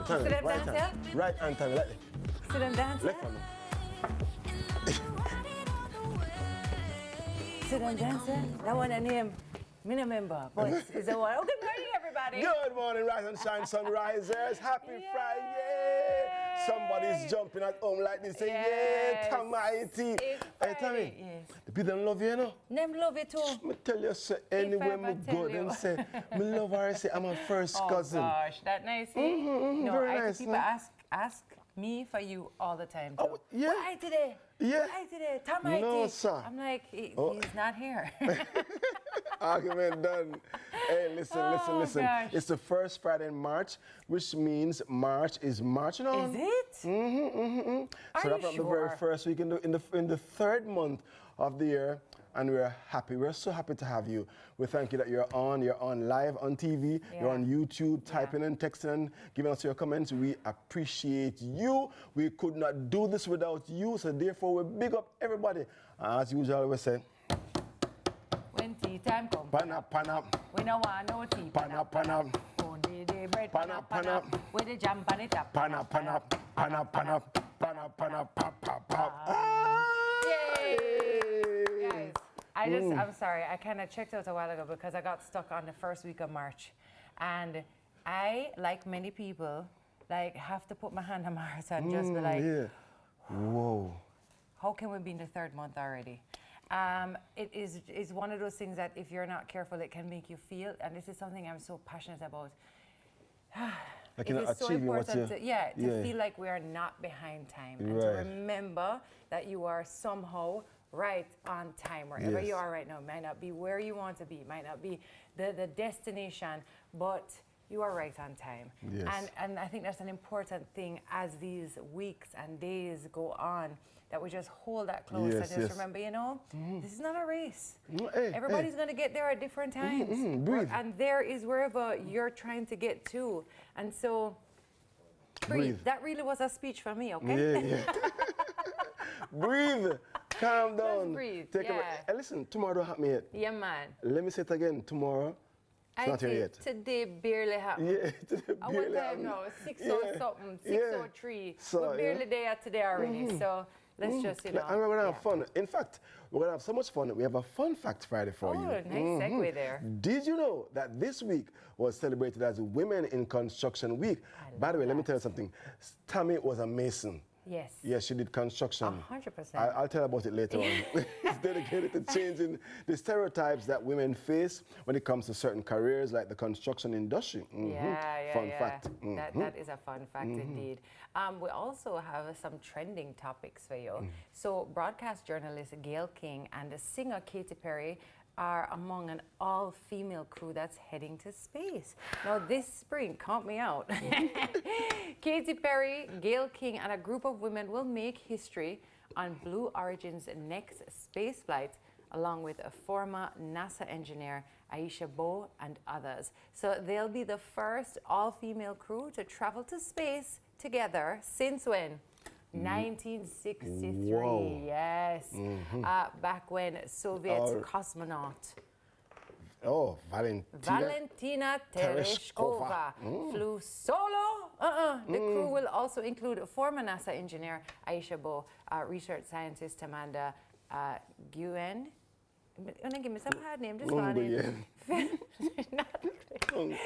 Tami, See them right dance, hand. Right hand, Tami, like See them dance, left hand. See them dancing? That one I name, me no remember, but it's the one. Oh, good morning, everybody. Good morning, Rise and Shine Sunrisers. Happy Yay. Friday. Somebody's jumping at home like this. Say, Yes. yeah, Tamighty. It's Hey, Tami, Friday, yes. the people love you, you know? Them love it too. Me tell you, say, anywhere I me tell go, you. them say, me love her, say, I'm a first Oh cousin. gosh, that nice, eh? No, very I nice, people no? ask me for you all the time. Oh, too. yeah? What I today? Yeah. What I today? Tami. No, sir. I'm like, he's not here. Argument done. Hey, listen. Gosh. It's the first Friday in March, which means March is marching on. Is it? So you that's the very sure? first week in the third month of the year, and we're happy. We're so happy to have you. We thank you that you're on live on TV, you're on YouTube, typing and texting and giving us your comments. We appreciate you. We could not do this without you, so therefore we big up everybody. As usual, we say, When tea time come, pan up. we no want no tea. Pan up. Only the bread, Pan up. with the jam pan it up. Pan up. Pop. Yay! Guys, I'm sorry, I kind of checked out a while ago because I got stuck on the first week of March. And I, like many people, like have to put my hand on my heart and just be like, Yeah. Whoa. how can we be in the third month already? It is one of those things that if you're not careful, it can make you feel, and this is something I'm so passionate about. Like It is so achieving what important you... to feel like we are not behind time and to remember that you are somehow right on time wherever you are right now. It might not be where you want to be, it might not be the destination, but you are right on time. Yes. And I think that's an important thing as these weeks and days go on, that we just hold that close and just remember, you know, this is not a race. Everybody's going to get there at different times. Breathe. And there is wherever you're trying to get to. And so, breathe. That really was a speech for me, okay? Yeah. Breathe. Calm down. Just breathe. Take a breath. Hey, listen, tomorrow don't happen yet. Yeah, man. Let me say it again. Tomorrow, it's not here yet. Today barely happened. Yeah, today I barely want time happened. now, 6:something, 6:03. So, We're barely there today already. So let's just, you know. And we're going to have fun. In fact, we're going to have so much fun. We have a fun fact Friday for you. Oh, nice segue there. Did you know that this week was celebrated as Women in Construction Week? By the way, let me tell you something. Tami was a mason. Yes. Yes, she did construction. 100%. I'll tell you about it later on. It's dedicated to changing the stereotypes that women face when it comes to certain careers like the construction industry. Fun fact. That is a fun fact indeed. We also have some trending topics for you. So broadcast journalist Gayle King and the singer Katy Perry are among an all-female crew that's heading to space. Now this spring, count me out. Katy Perry, Gayle King, and a group of women will make history on Blue Origin's next space flight, along with a former NASA engineer, Aisha Bowe, and others. So they'll be the first all-female crew to travel to space together since when? 1963, Whoa. yes. Back when Soviet cosmonaut Valentina Tereshkova flew solo. The crew will also include former NASA engineer Aisha Bowe, research scientist Amanda Guen. Give me some hard name, just one name. Film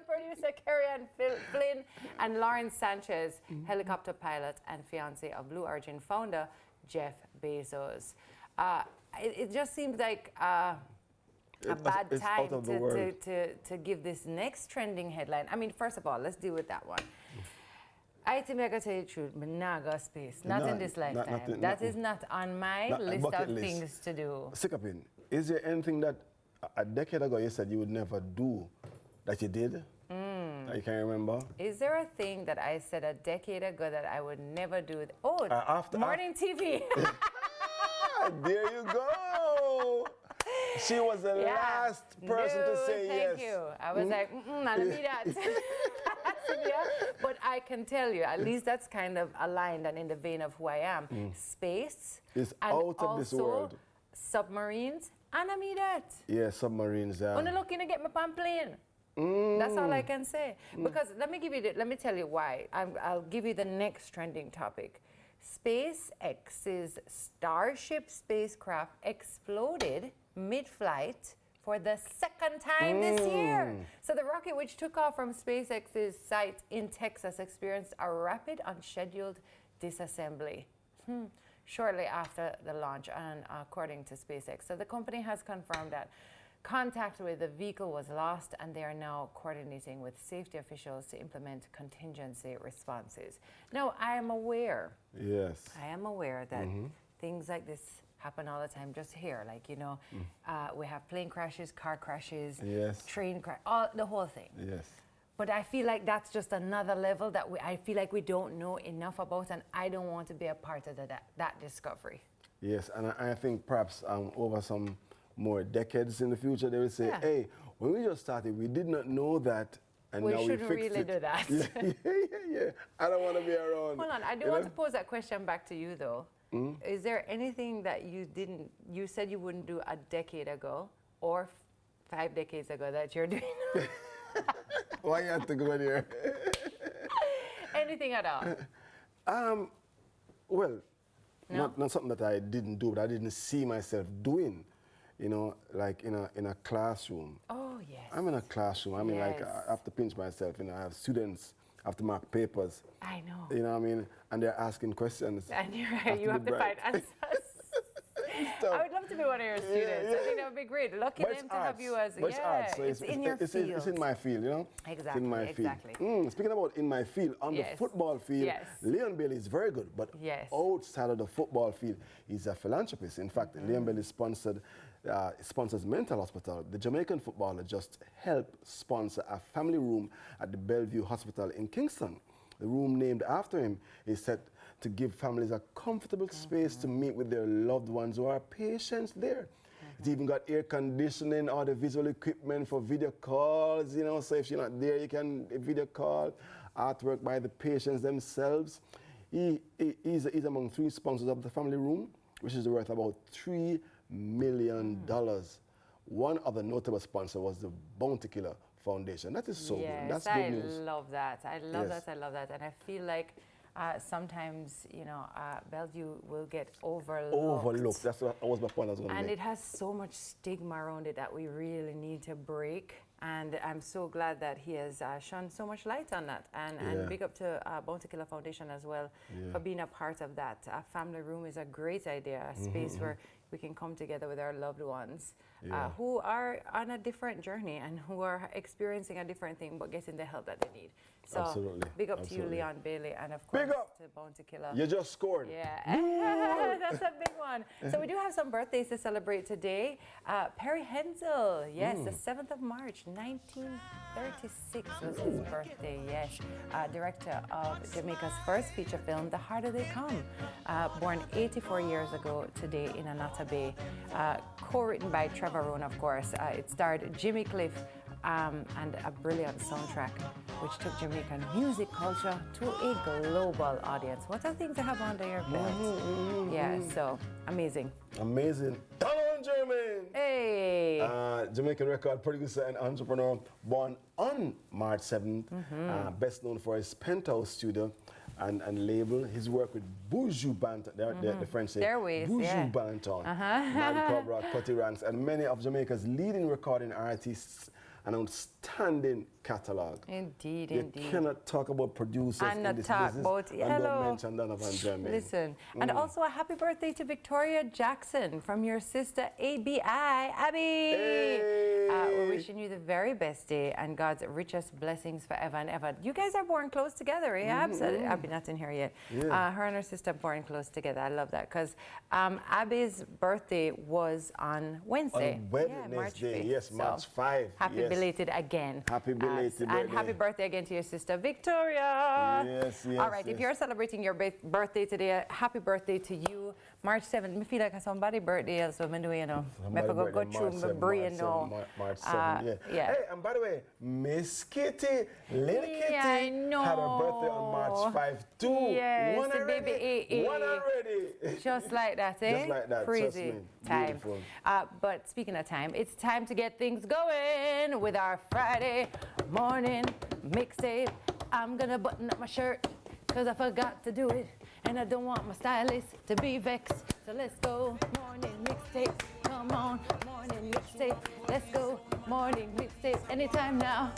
producer Carrie-Ann Flynn and Lawrence Sanchez, helicopter pilot and fiance of Blue Origin founder Jeff Bezos. It just seems like a bad time to give this next trending headline. I mean, first of all, let's deal with that one. I think I gotta tell you the truth, but not go space. Not in this lifetime. That is not on my list of things to do. Sikapin, is there anything that a decade ago you said you would never do that you did? That you can remember? Is there a thing that I said a decade ago that I would never do? Morning TV. There you go. She was the last person to say yes. Thank you. I was like, not me that. But I can tell you, at least that's kind of aligned and in the vein of who I am. Space. It's out of this world. Submarines. And I mean that. Yeah, submarines. When I'm looking to get my pan plane. That's all I can say. Because let me tell you why. I'll give you the next trending topic. SpaceX's Starship spacecraft exploded mid-flight for the second time this year. So the rocket, which took off from SpaceX's site in Texas, experienced a rapid, unscheduled disassembly shortly after the launch, and according to SpaceX. So the company has confirmed that contact with the vehicle was lost, and they are now coordinating with safety officials to implement contingency responses. Now, I am aware. Yes. I am aware that things like this happen all the time just here. Like, you know, we have plane crashes, car crashes, train crash, the whole thing. Yes. But I feel like that's just another level that I feel like we don't know enough about, and I don't want to be a part of that discovery. Yes, and I think perhaps over some more decades in the future, they will say, hey, when we just started, we did not know that, and we now shouldn't we fixed really it. do that. Yeah. I don't want to be around. Hold on, I do want to pose that question back to you, though. Is there anything that you said you wouldn't do a decade ago or 5 decades ago that you're doing now? Why you have to go there? Anything at all? Well, No? not something that I didn't do, but I didn't see myself doing. You know, like in a classroom. Oh, yes. I'm in a classroom. I mean, like, I have to pinch myself. You know, I have students, I have to mark papers. I know. You know what I mean? And they're asking questions. And you're right, you have to find answers. I would love to be one of your students. I think that would be great. Lucky them to have you as, arts, so it's in your field. It's in my field, you know? Exactly, It's in my field. Speaking about in my field, on the football field, Leon Bailey is very good, but outside of the football field, he's a philanthropist. In fact, Leon Bailey sponsors Mental Hospital. The Jamaican footballer just helped sponsor a family room at the Bellevue Hospital in Kingston. The room named after him is set to give families a comfortable space to meet with their loved ones who are patients there. It's even got air conditioning, all the visual equipment for video calls, you know, so if you're not there, you can video call, artwork by the patients themselves. He's among 3 sponsors of the family room, which is worth about $3 million. One other notable sponsor was the Bounty Killer Foundation. That is so good. That's good news. I love that. I love that. I love that. And I feel like sometimes, you know, Bellevue will get overlooked. That's what was my point I was going to make. And it has so much stigma around it that we really need to break. And I'm so glad that he has shone so much light on that. And big up to Bounty Killer Foundation as well for being a part of that. A family room is a great idea, a space where we can come together with our loved ones who are on a different journey and who are experiencing a different thing but getting the help that they need. So big up to you, Leon Bailey, and of course to Bounty Killer. You just scored. Yeah, that's a big one. So we do have some birthdays to celebrate today. Perry Hensel, yes, the 7th of March, 1936 was his birthday, yes. Director of Jamaica's first feature film, The Harder They Come, born 84 years ago today in Anata Bay. Co-written by Trevor Rohn, of course. It starred Jimmy Cliff, and a brilliant soundtrack which took Jamaican music culture to a global audience. What a thing to have under your belt. Yeah, so amazing. Amazing. Down German! Hey! Jamaican record producer and entrepreneur, born on March 7th, best known for his Penthouse studio and label. His work with Boujou Banton, the French say, Boujou Banton, Man Cobra, Cutty Ranks, and many of Jamaica's leading recording artists. An outstanding catalog. Indeed, you cannot talk about producers and in this talk business about, and don't mention Donovan Germain. Listen, and also a happy birthday to Victoria Jackson from your sister ABI, Abby. Hey. We're wishing you the very best day and God's richest blessings forever and ever. You guys are born close together, eh? Abby not in here yet. Her and her sister born close together. I love that because Abby's birthday was on Wednesday. On Wednesday, yes, March 5. Happy belated again. Happy belated birthday. And happy birthday again to your sister Victoria. Yes. All right, if you're celebrating your birthday today, happy birthday to you. March 7th, I feel like somebody's birthday, so I'm doing, you know, I go through my brain now. March 7th, yeah. Hey, and by the way, Miss Kitty, little Kitty, I know. had her birthday birthday on March 5 too. Yes, One the already. baby. One already. Just like that, eh? Just like that. Crazy Trust me. time. Beautiful. But speaking of time, it's time to get things going with our Friday morning mixtape. I'm gonna button up my shirt because I forgot to do it. And I don't want my stylist to be vexed. So let's go, morning mixtape. Come on, morning mixtape. Let's go, morning mixtape. Anytime now.